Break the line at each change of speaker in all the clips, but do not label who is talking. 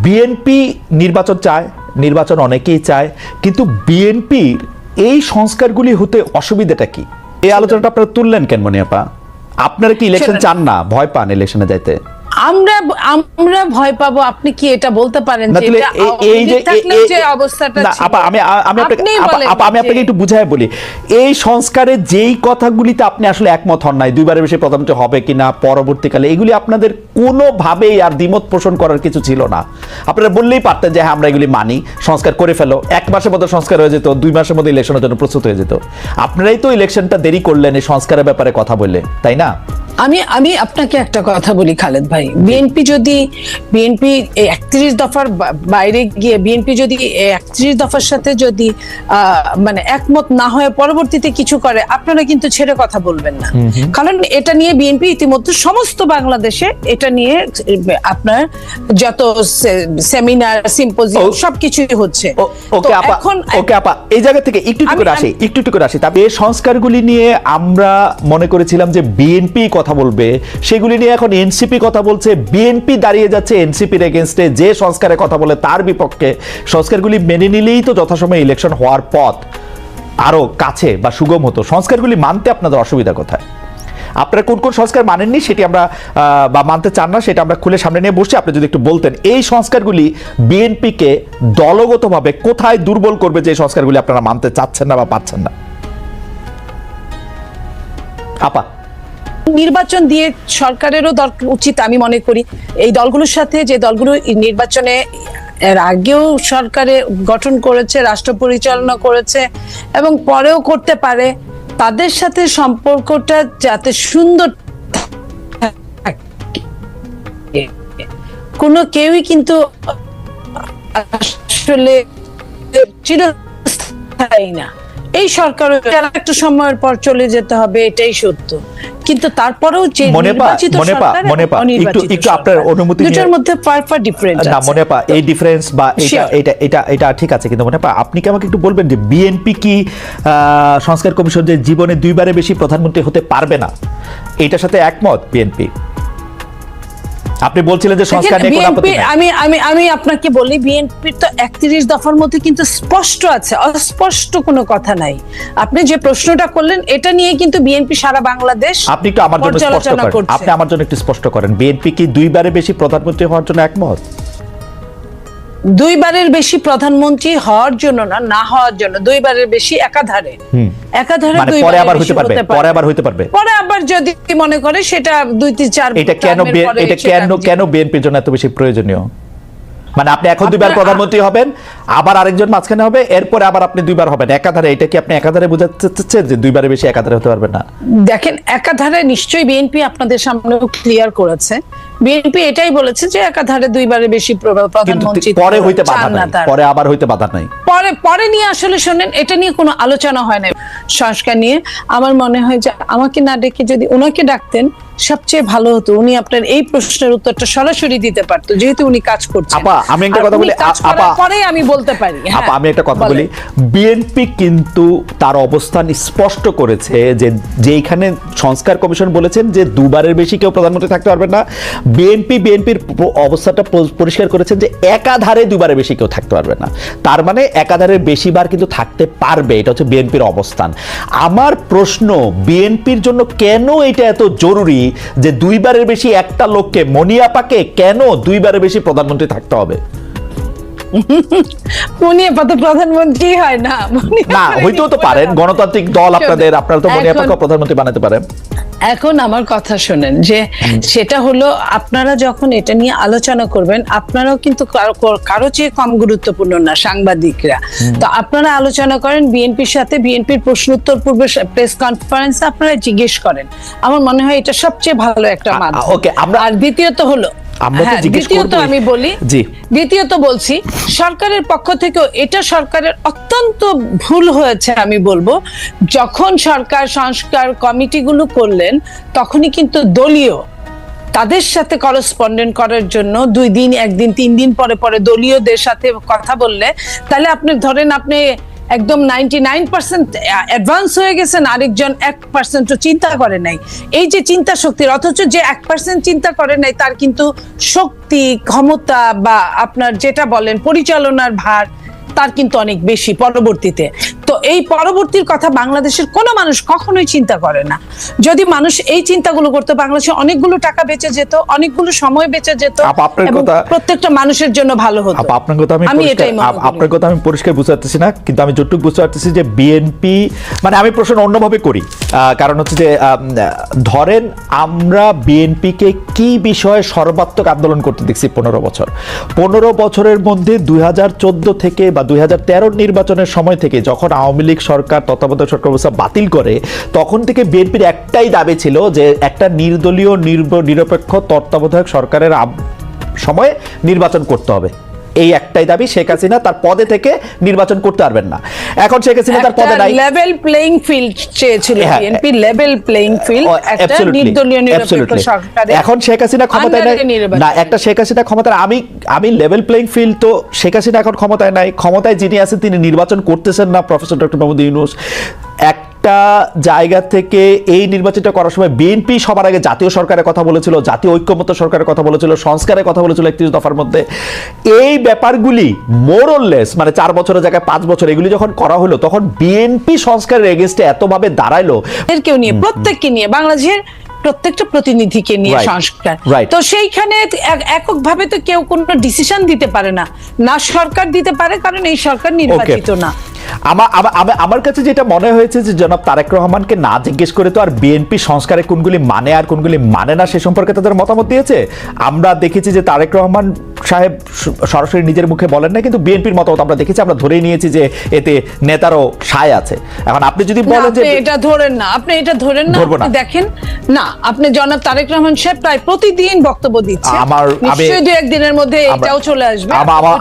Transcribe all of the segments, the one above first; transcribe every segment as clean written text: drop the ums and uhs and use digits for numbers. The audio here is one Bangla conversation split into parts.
বিএনপি নির্বাচন চায়, নির্বাচন অনেকেই চায়, কিন্তু বিএনপির এই সংস্কারগুলি হতে অসুবিধাটা কি? এই আলোচনাটা আপনারা তুললেন কেন মনিয়াপা? আপনারা কি ইলেকশন চান না, ভয় পান ইলেকশনে যাইতে?
আমরা ভয় পাবো, আপনি কি এটা বলতে পারেন যে এই অবস্থাটা ছিল?
আমি আপনাকে একটু বুঝায় বলি, এই সংস্কারে যেই কথাগুলিতে আপনি আসলে একমত হন নাই, দুইবারের বেশি প্রধানমন্ত্রী হবে কিনা পরবর্তীকালে, এগুলি আপনাদের কোনোভাবেই আর দ্বিমত পোষণ করার কিছু ছিল না। আপনারা বললেই পারতেন যে হ্যাঁ আমরা এগুলি মানি, সংস্কার করে ফেলো, 1 মাসের মধ্যে সংস্কার হয়ে যেত, 2 মাসের মধ্যে ইলেকশনের জন্য প্রস্তুত হয়ে যেত। আপনারাই তো ইলেকশনটা দেরি করলেন এই সংস্কারের ব্যাপারে কথা বলে, তাই না?
আমি আপনাকে একটা কথা বলি খালেদ ভাই, বিএনপি 31 দফার বাইরে গিয়ে বিএনপি যদি 31 দফার সাথে যদি মানে একমত না হয়ে পরবর্তীতে কিছু করে, আপনারা কিন্তু ছেড়ে কথা বলবেন না। কারণ এটা নিয়ে বিএনপি ইতিমধ্যে সমস্ত বাংলাদেশে এটা নিয়ে আপনার যত সেমিনার, সিম্পোজিয়াম সবকিছুই হচ্ছে।
ওকে আপা, এই জায়গা থেকে একটু করে আসি। তবে এই সংস্কারগুলি নিয়ে আমরা মনে করেছিলাম যে বিএনপি কথা বলবে, সেগুলি নিয়ে এখন এনসিপি কথা বলছে। বিএনপি দাঁড়িয়ে যাচ্ছে এনসিপির এগেইনস্টে, যে সংস্কারের কথা বলে তার বিপক্ষে। সংস্কারগুলি মেনে নিলেই তো যথাসময়ে ইলেকশন হওয়ার পথ আরো কাছে বা সুগম হতো। সংস্কারগুলি মানতে আপনাদের অসুবিধা কোথায়? আপনারা কোন কোন সংস্কার মানেননি সেটি আমরা বা মানতে চান না সেটা আমরা খুলে সামনে নিয়ে বসছি। আপনি যদি একটু বলতেন এই সংস্কারগুলি বিএনপিকে দলগতভাবে কোথায় দুর্বল করবে, যে সংস্কারগুলি আপনারা মানতে চাচ্ছেন না বা পাচ্ছেন না? আপা,
নির্বাচন দিয়ে সরকারেরও উচিত, আমি মনে করি এই দলগুলোর সাথে, যে দলগুলো নির্বাচনে এর আগেও সরকারে গঠন করেছে, রাষ্ট্র পরিচালনা করেছে এবং পরেও করতে পারে, তাদের সাথে সম্পর্কটা যাতে সুন্দর থাকে। কোনো কেউই কিন্তু আসলে চিরস্থায়ী না। এই সরকার একটা সময়ের পর চলে যেতে হবে, এটাই সত্য। কিন্তু তারপরেও যে নির্বাচিত সরকার
একটু আপনার অনুমতি নিয়ে,
দুটোর মধ্যে ফার ডিফারেন্ট আছে।
না মনেপা, এই ডিফারেন্স বা এটা ঠিক আছে, কিন্তু মনেপা আপনি কি আমাকে একটু বলবেন যে বিএনপি কি সংস্কার কমিশন যে জীবনে 2বারের বেশি প্রধানমন্ত্রী হতে পারবে না, এটার সাথে একমত বিএনপি? আপনি বলছিলেন যে সংস্কার নিয়ে কোনো আপত্তি নাই।
আমি আপনাকে বলি, বিএনপির তো 31 দফার মধ্যে কিন্তু স্পষ্ট আছে, অস্পষ্ট কোনো কথা নাই। আপনি যে প্রশ্নটা করলেন এটা নিয়ে কিন্তু বিএনপি সারা বাংলাদেশ,
আপনি একটু আমার জন্য স্পষ্ট করেন, আপনি আমার জন্য একটু স্পষ্ট করেন, বিএনপি কি 2বারের বেশি প্রধানমন্ত্রী হওয়ার জন্য একমত?
2বারের বেশি প্রধানমন্ত্রী হওয়ার জন্য না হওয়ার জন্য, 2বারের বেশি একাধারে
মানে পরে আবার হতে পারবে, পরে আবার
যদি মনে করে সেটা 2-3-4।
এটা কেন বিএনপির জন্য এত বেশি প্রয়োজনীয়? মানে আপনি এখন 2বার প্রধানমন্ত্রী হবেন, আবার আরেকজন মাঝখানে হবে, এরপরে আবার আপনি 2বার হবেন একাধারে। এটা কি আপনি একাধারে বোঝাতে চাচ্ছেন যে 2বারের বেশি একাধারে হতে পারবেন না?
দেখেন, একাধারে নিশ্চয়ই বিএনপি আপনাদের সামনে ক্লিয়ার করেছে। বিএনপি এটাই বলেছে যে একাধারে 2বারের বেশি প্রধানমন্ত্রী
পরে হইতে বাধা নাই, পরে আবার হইতে বাধা নাই।
পরে নিয়ে আসলে শোনেন, এটা নিয়ে কোনো আলোচনা হয় না সংস্কার নিয়ে। আমার মনে হয় যে আমাকে না ডেকে যদি ওনাকে ডাকতেন সবচেয়ে ভালো হতো। উনি আপনার এই প্রশ্নের উত্তরটা সরাসরি দিতে পারতো, যেহেতু উনি কাজ করছেন।
আপা, আমি একটা কথা বলি,
পরে আমি বলতে পারি।
আপা, আমি একটা কথা বলি, বিএনপি কিন্তু তার অবস্থান স্পষ্ট করেছে যে যেখানে সংস্কার কমিশন বলেছেন যে 2বারের বেশি কেউ প্রধানমন্ত্রী থাকতে পারবে না, বিএনপির অবস্থাটা পরিষ্কার করেছেন যে একাধারে 2বারের বেশি কেউ থাকতে পারবে না। তার মানে একাধারে বেশিবার কিন্তু থাকতে পারবে, এটা হচ্ছে বিএনপির অবস্থান। আমার প্রশ্ন, বিএনপির জন্য কেন এটা এত জরুরি যে 2বারের বেশি একটা লোককে, মনিয়াপাকে কেন 2বারের বেশি প্রধানমন্ত্রী থাকতে হবে?
মনিয়াপা তো প্রধানমন্ত্রী হয় না,
হইতেও তো পারেন, গণতান্ত্রিক দল আপনাদের, আপনারা তো মনিয়াপাকে প্রধানমন্ত্রী বানাতে পারেন।
এখন আমার কথা শোনেন, যে সেটা হলো আপনারা যখন এটা নিয়ে আলোচনা করবেন, আপনারাও কিন্তু কারো চেয়ে কম গুরুত্বপূর্ণ না, সাংবাদিকরা। তো আপনারা আলোচনা করেন বিএনপির সাথে, বিএনপির প্রশ্ন উত্তর পূর্বে প্রেস কনফারেন্সে আপনারা জিজ্ঞেস করেন। আমার মনে হয় এটা সবচেয়ে ভালো একটা মাধ্যম। আর দ্বিতীয়ত হলো, দ্বিতীয়ত বলছি, সরকারের পক্ষ থেকেও এটা সরকারের অত্যন্ত ভুল হয়েছে। আমি বলবো, যখন সরকার সংস্কার কমিটিগুলো করলেন তখনই কিন্তু দলীয় তাদের সাথে করসপন্ডেন্ট করার জন্য 2 দিন, 1 দিন, 3 দিন পরে দলীয়দের সাথে কথা বললে, তাহলে আপনি ধরেন আপনি একদম 99% অ্যাডভান্স হয়ে গেছেন, আরেকজন 1% চিন্তা করে নাই। এই যে চিন্তা শক্তির, অথচ যে 1% চিন্তা করে নাই তার কিন্তু শক্তি, ক্ষমতা বা আপনার যেটা বলেন পরিচালনার ভার তার কিন্তু অনেক বেশি পরবর্তীতে। তো এই পরবর্তীর কথা বাংলাদেশের কোনো মানুষ কখনোই চিন্তা করে না। যদি মানুষ এই চিন্তাগুলো করতো, বাংলাদেশে অনেকগুলো টাকা বেঁচে যেত, অনেকগুলো সময় বেঁচে যেত, এবং প্রত্যেকটা মানুষের জন্য ভালো হতো।
আপনার কথা আপনার কথা আমি পরিষ্কার বুঝতে পারতেছি না, কিন্তু আমি যতটুকু বুঝতে পারতেছি যে বিএনপি, মানে আমি প্রশ্ন অন্যভাবে করি, কারণ হচ্ছে যে ধরেন আমরা বিএনপিকে কি বিষয়ে সর্বাত্মক আন্দোলন করতে দেখছি 15 বছর। 15 বছরের মধ্যে 2014 থেকে বা 2013 নির্বাচনের সময় থেকে যখন আওয়ামী লীগ সরকার তত্ত্বাবধায়ক সরকার ব্যবস্থা বাতিল করে, তখন থেকে বিএনপির একটাই দাবি ছিল যে একটা নির্দলীয় নিরপেক্ষ তত্ত্বাবধায়ক সরকারের সময়ে নির্বাচন করতে হবে। এই একটাই দাবি। শেখ হাসিনা তার পদে থেকে নির্বাচন করতে পারবেন না। এখন শেখ হাসিনা তার পদে নাই,
লেভেল প্লেইং ফিল্ড চেয়েছিল বিএনপি, লেভেল প্লেইং ফিল্ড, একটা নির্দলীয় নিরপেক্ষ সরকার।
এখন শেখ হাসিনা ক্ষমতায় নাই না, একটা শেখ হাসিনা ক্ষমতায়, আমি লেভেল প্লেইং ফিল্ড, তো শেখ হাসিনা এখন ক্ষমতায় নাই, ক্ষমতায় যিনি আছেন তিনি নির্বাচন করতেছেন না, প্রফেসর ডক্টর মোহাম্মদ ইউনূস। একটা জায়গা থেকে এই নির্বাচনটা করার সময় বিএনপি সবার আগে জাতীয় সরকারের কথা বলেছিল, জাতীয় ঐক্যমত্য সরকারের কথা বলেছিল, সংস্কারের কথা বলেছিল 31 দফার মধ্যে। এই ব্যাপারগুলি মোর অর লেস মানে 4 বছরের জায়গায় 5 বছর এগুলি যখন করা হলো, তখন বিএনপি সংস্কারের এগেইনস্টে এতভাবে দাঁড়াইলো,
কেউ নিয়ে, প্রত্যেককে নিয়ে, বাংলাদেশের প্রত্যেকটা প্রতিনিধিকে নিয়ে সংস্কার। তো সেইখানে এককভাবে তো কেউ কোনো ডিসিশন দিতে পারে না, না সরকার দিতে পারে, কারণ এই সরকার নির্বাচিত না।
আমার কাছে যেটা মনে হয়েছে যে জনাব তারেক রহমানকে না জিজ্ঞেস করে তো আর বিএনপি সংস্কারে কোনগুলি মানে আর কোনগুলি মানে না সে সম্পর্কে তাদের মতামত দিয়েছে। আমরা দেখেছি যে তারেক রহমান সাহেব সরাসরি নিজের মুখে বলেন না, কিন্তু বিএনপির মতামত আমরা দেখেছি, আমরা ধরে নিয়েছি যে এতে নেতারও সায় আছে। এখন আপনি যদি বলেন যে
এটা ধরেন না, আপনি এটা ধরেন না, আপনি দেখেন না, আপনি জনাব তারেক রহমান সাহেব প্রায় প্রতিদিন বক্তব্য দিচ্ছে, নিশ্চয়ই 2-1 দিনের মধ্যে এটাও চলে আসবে।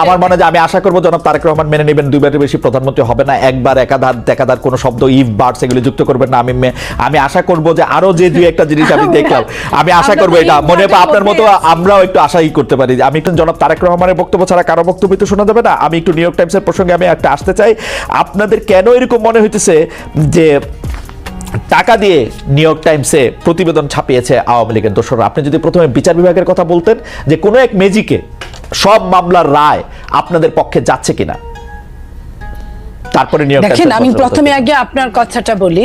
আমার মনে হয় আমি আশা করব জনাব তারেক রহমান মেনে নেবেন, 2বারের বেশি প্রধানমন্ত্রী হবে না, একবার একাধার কোনো শব্দ ইফ বার্ডস এগুলো যুক্ত করবেন না। আমি আশা করব যে আরো যে 2-1টা জিনিস আমি দেখলাম, আমি আশা করব এটা মনে আপনার মতো আমরাও একটু আশাই করতে পারি। আমি একটু জনাব তারেক রহমানের বক্তব্য ছাড়া কারো বক্তব্য তো শোনা যাবে না। আমি একটু নিউ ইয়র্ক টাইমসের প্রসঙ্গে আমি একটা আসতে চাই। আপনাদের কেন এরকম মনে হইতেছে যে টাকা দিয়ে নিউ ইয়র্ক টাইমসে প্রতিবেদন ছাপিয়েছে আওয়ামী লীগের দোসররা? আপনি যদি প্রথমে বিচার বিভাগের কথা বলতেন যে কোনো এক ম্যাজিকে সব মামলার রায় আপনাদের পক্ষে যাচ্ছে কিনা, তারপরে
দেখেন, আমি প্রথমে আগে আপনার কথাটা বলি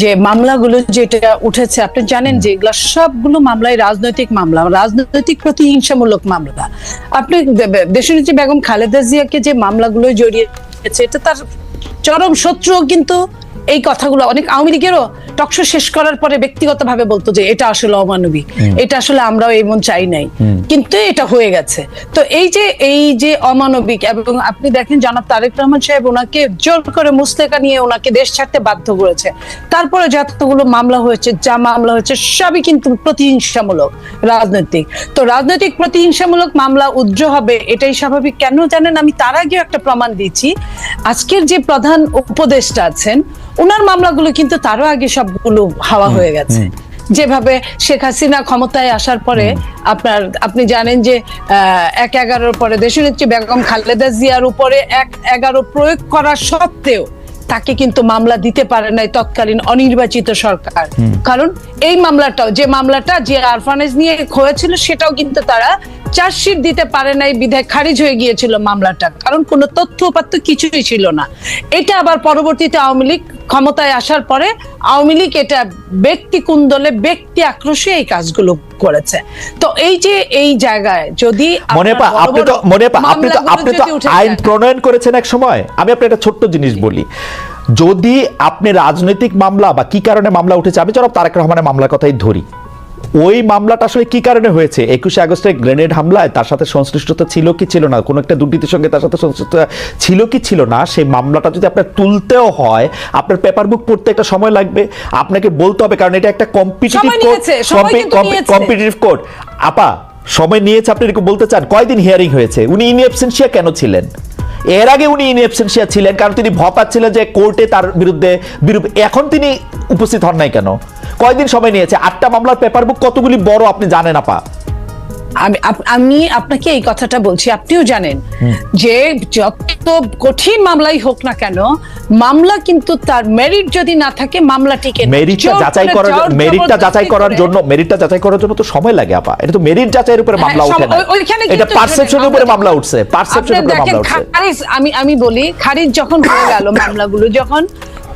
যে মামলাগুলো যেটা উঠেছে, আপনি জানেন যে এগুলো সবগুলো মামলায় রাজনৈতিক মামলা, রাজনৈতিক প্রতিহিংসামূলক মামলা। আপনি দেশনেত্রী বেগম খালেদা জিয়াকে যে মামলাগুলো জড়িয়েছে, এটা তার চরম শত্রু, কিন্তু এই কথাগুলো অনেক আওয়ামী লীগেরও টকশো শেষ করার পরে ব্যক্তিগতভাবে বলতো যে এটা আসলে অমানবিক, এটা আসলে আমরাও এমন চাই নাই, কিন্তু এটা হয়ে গেছে। তো এই যে অমানবিক, এবং আপনি দেখেন জনাব তারেক রহমান সাহেব ওনাকে জোর করে মুসলেকা নিয়ে ওনাকে দেশ ছাড়তে বাধ্য করেছে। তারপরে যতগুলো মামলা হয়েছে, সবই কিন্তু প্রতিহিংসামূলক, রাজনৈতিক। তো রাজনৈতিক প্রতিহিংসামূলক মামলা উজ্জ্ব হবে, এটাই স্বাভাবিক। কেন জানেন, আমি তার আগে একটা প্রমাণ দিচ্ছি। আজকের যে প্রধান উপদেষ্টা আছেন, ওনার মামলাগুলো কিন্তু তারও আগে সবগুলো হাওয়া হয়ে গেছে। যেভাবে শেখ হাসিনা ক্ষমতায় আসার পরে আপনি জানেন যে 1/11 পরে দেশনেত্রী বেগম খালেদা জিয়ার উপরে 1/11 প্রয়োগ করা সত্ত্বেও তাকে কিন্তু মামলা দিতে পারে নাই তৎকালীন অনির্বাচিত সরকার। কারণ এই যে মামলাটা জিয়া আরফানেজ নিয়ে হয়েছিল, সেটাও কিন্তু তারা চার্জশিট দিতে পারে নাই, বিধায় খারিজ হয়ে গিয়েছিল মামলাটা, কারণ কোনো তথ্য উপাত্ত কিছুই ছিল না। এটা আবার পরবর্তীতে আওয়ামী লীগ ক্ষমতায় আসার পরে আওয়ামী লীগ এটা ব্যক্তি কুন্দলে, ব্যক্তি আক্রোশে এই কাজগুলো করেছে। তো এই জায়গায় যদি
আপনি তো আইন প্রণয়ন করেছেন এক সময়। আমি আপনার একটা ছোট্ট জিনিস বলি, যদি আপনি রাজনৈতিক মামলা বা কি কারণে মামলা উঠেছে, আমি জনাব তারেক রহমানের মামলার কথাই ধরি, ওই মামলাটা আসলে কি কারণে হয়েছে? 21শে আগস্টের গ্রেনেড হামলায় তার সাথে সংশ্লিষ্টতা ছিল কি ছিল না, কোনো একটা দুর্নীতির সঙ্গে তার সাথে সংশ্লিষ্টতা ছিল কি ছিল না, সেই মামলাটা যদি আপনার তুলতেও হয়, আপনার পেপার বুক পড়তে একটা সময় লাগবে, আপনাকে বলতে হবে, কারণ এটা একটা কম্পিটিটিভ কোর্ট। আপা সময় নিয়েছে, আপনি এরকম বলতে চান? কয়দিন হিয়ারিং হয়েছে? উনি ইন অ্যাবসেন্সিয়া কেন ছিলেন? এর আগে উনি ইন অ্যাবসেন্সিয়া ছিলেন কারণ তিনি ভয় পাচ্ছিলেন যে কোর্টে তার বিরুদ্ধে এখন তিনি উপস্থিত হন নাই কেন? কয়দিন সময় নিয়েছে? 8টা মামলার পেপার বুক কতগুলি বড় আপনি জানেন আপা?
আমি আপনাকে এই কথাটা বলছি, আপনিও জানেন যে যত কঠিন মামলাই হোক না কেন, মামলা কিন্তু তার মেরিট যদি না থাকে মামলা টিকে না।
মেরিটটা যাচাই করার জন্য তো সময় লাগে আপা। এটা তো মেরিট যাচাইয়ের উপরে মামলা ওঠে না, এটা পারসেপশনের উপরে মামলা উঠছে, পারসেপশনের উপরে মামলা উঠছে।
আমি বলি খারিজ যখন হয়ে গেল মামলাগুলো যখন,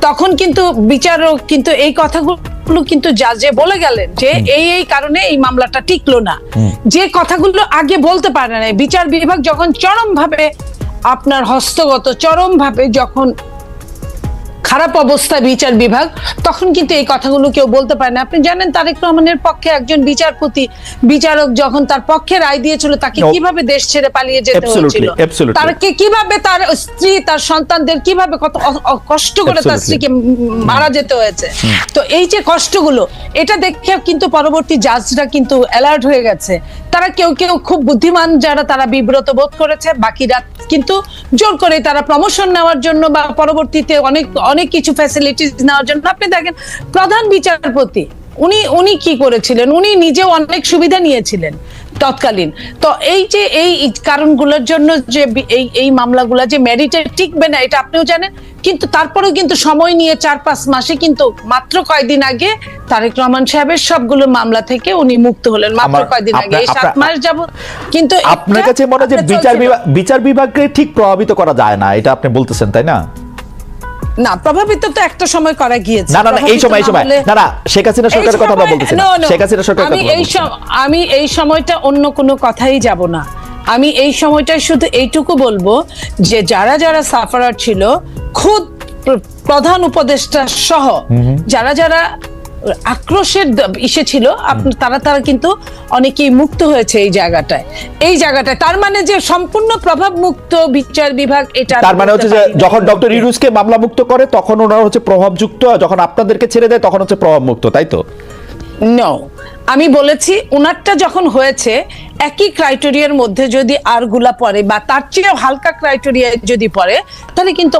তখন কিন্তু বিচারক কিন্তু এই কথাগুলো কিন্তু জাজে বলে গেলেন যে এই কারণে এই মামলাটা টিকলো না। যে কথাগুলো আগে বলতে পারে না বিচার বিভাগ, যখন চরমভাবে আপনার হস্তগত, চরমভাবে যখন খারাপ অবস্থা বিচার বিভাগ, তখন কিন্তু এই কথাগুলো কেউ বলতে পারে না। আপনি জানেন তারেক রহমানের পক্ষে একজন বিচারক যখন তার পক্ষে রায় দিয়েছিল, তাকে কিভাবে দেশ ছেড়ে পালিয়ে যেতে হয়েছিল, তাকে কিভাবে তার স্ত্রী তার সন্তানদের কিভাবে কত কষ্ট করে তার স্ত্রীকে মারা যেতে হয়েছে। তো এই যে কষ্টগুলো, এটা দেখে কিন্তু পরবর্তী জাজরা কিন্তু অ্যালার্ট হয়ে গেছে। তারা কেউ খুব বুদ্ধিমান যারা, তারা বিব্রত বোধ করেছে, বাকিরা কিন্তু জোর করে তারা প্রমোশন নেওয়ার জন্য বা পরবর্তীতে অনেক কিছু ফ্যাসিলিটিস নেওয়ার জন্য। আপনি দেখেন প্রধান বিচারপতি উনি কি করেছিলেন, উনি নিজেও অনেক সুবিধা নিয়েছিলেন তৎকালীন। তো এই যে এই কারণগুলোর জন্য যে এই মামলাগুলো যে মেরিটে টিকবে না, এটা আপনিও জানেন। কিন্তু তারপরেও কিন্তু সময় নিয়ে 4-5 মাসে, কিন্তু মাত্র কয়েকদিন আগে তারেক রহমান সাহেবের সবগুলো মামলা থেকে উনি মুক্ত হলেন, মাত্র কয়েকদিন আগে, 7 মাস যাবত। কিন্তু
আপনার কাছে মনে হয় যে বিচার বিভাগকে ঠিক প্রভাবিত করা যায় না, এটা আপনি বলতেছেন, তাই না?
না, প্রভাবিত তো একটা সময় করা গিয়েছে।
না এই সময় না শেখ হাসিনা সরকারের কথা আমরা বলতেছি না, শেখ হাসিনা সরকারের কথা
আমি এই সময়টা অন্য কোনো কথাই যাব না। আমি এই সময়টায় শুধু এইটুকু বলবো যে যারা সাফারার ছিল, খুদ প্রধান উপদেষ্টা সহ যারা আক্রোশের ইসে ছিল, তারা কিন্তু অনেকেই মুক্ত হয়েছে এই জায়গাটায়। তার মানে যে সম্পূর্ণ প্রভাব মুক্ত বিচার বিভাগ, এটা
তার মানে হচ্ছে যে যখন ডক্টর ইউনূসকে মামলা মুক্ত করে তখন ওনারা হচ্ছে প্রভাবযুক্ত, যখন আপনাদেরকে ছেড়ে দেয় তখন হচ্ছে প্রভাব মুক্ত, তাই তো?
নো, আমি বলেছি ওনারটা যখন হয়েছে একই ক্রাইটেরিয়ার মধ্যে যদি আরগুলা পড়ে বা তার চেয়েও হালকা ক্রাইটেরিয়া যদি পড়ে, তাহলে কিন্তু